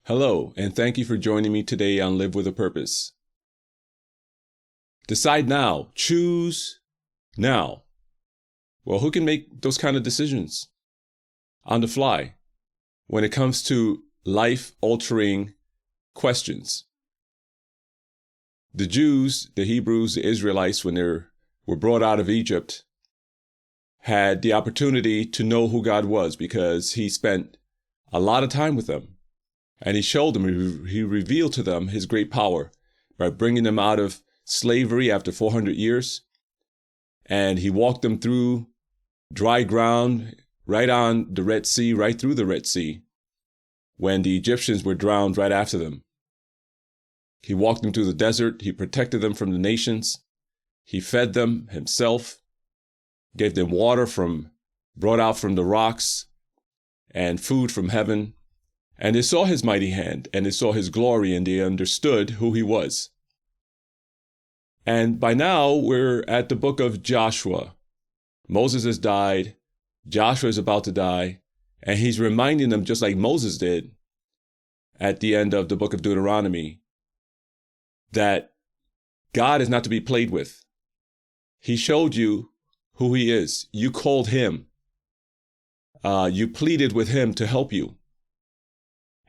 Hello, and thank you for joining me today on Live with a Purpose. Decide now. Choose now. Well, who can make those kind of decisions on the fly when it comes to life-altering questions? The Jews, the Hebrews, the Israelites, when they were brought out of Egypt, had the opportunity to know who God was because he spent a lot of time with them. And he showed them, he revealed to them his great power by bringing them out of slavery after 400 years. And he walked them through dry ground, right on the Red Sea, right through the Red Sea, when the Egyptians were drowned right after them. He walked them through the desert. He protected them from the nations. He fed them himself, gave them water brought out from the rocks, and food from heaven. And they saw his mighty hand, and they saw his glory, and they understood who he was. And by now, we're at the book of Joshua. Moses has died. Joshua is about to die. And he's reminding them, just like Moses did at the end of the book of Deuteronomy, that God is not to be played with. He showed you who he is. You called him. You pleaded with him to help you.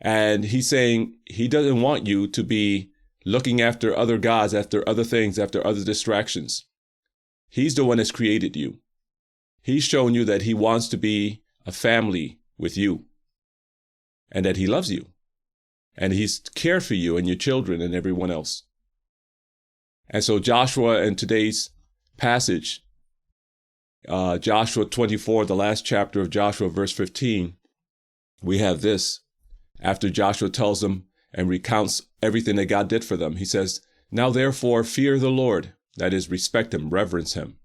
And he's saying he doesn't want you to be looking after other gods, after other things, after other distractions. He's the one that's created you. He's shown you that he wants to be a family with you and that he loves you and he's cared for you and your children and everyone else. And so Joshua in today's passage, Joshua 24, the last chapter of Joshua, verse 15, we have this. After Joshua tells them and recounts everything that God did for them, he says, "Now therefore fear the Lord," that is, respect him, reverence him,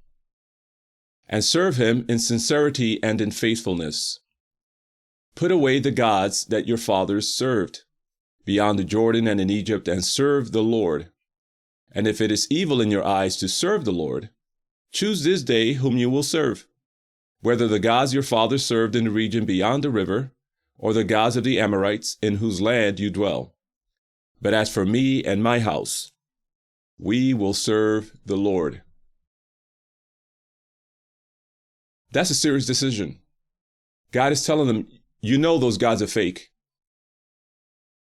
"and serve him in sincerity and in faithfulness. Put away the gods that your fathers served beyond the Jordan and in Egypt, and serve the Lord. And if it is evil in your eyes to serve the Lord, choose this day whom you will serve, whether the gods your fathers served in the region beyond the river, or the gods of the Amorites in whose land you dwell. But as for me and my house, we will serve the Lord." That's a serious decision. God is telling them, you know those gods are fake.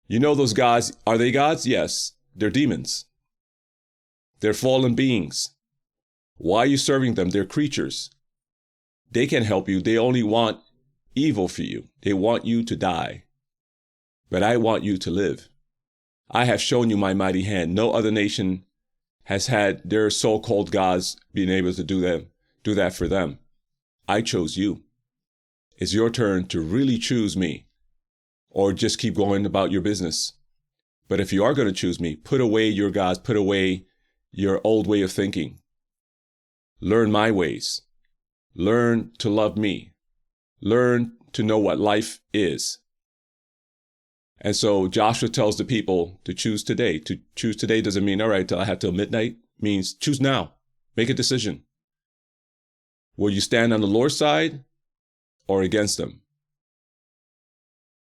You know those gods, are they gods? Yes, they're demons. They're fallen beings. Why are you serving them? They're creatures. They can't help you. They only want evil for you. They want you to die. But I want you to live. I have shown you my mighty hand. No other nation has had their so-called gods being able to do that for them. I chose you. It's your turn to really choose me, or just keep going about your business. But if you are going to choose me, put away your gods, put away your old way of thinking. Learn my ways. Learn to love me. Learn to know what life is. And so Joshua tells the people to choose today. To choose today doesn't mean, all right, I have till midnight. It means choose now. Make a decision. Will you stand on the Lord's side or against them?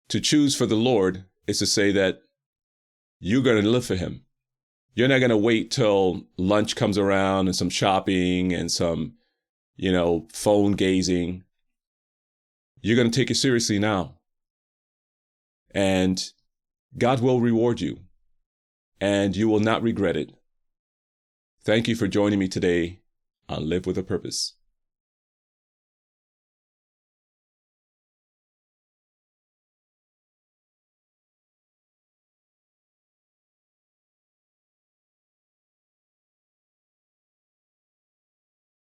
To choose for the Lord is to say that you're going to live for him. You're not going to wait till lunch comes around and some shopping and some, phone gazing. You're going to take it seriously now. And God will reward you. And you will not regret it. Thank you for joining me today on Live with a Purpose.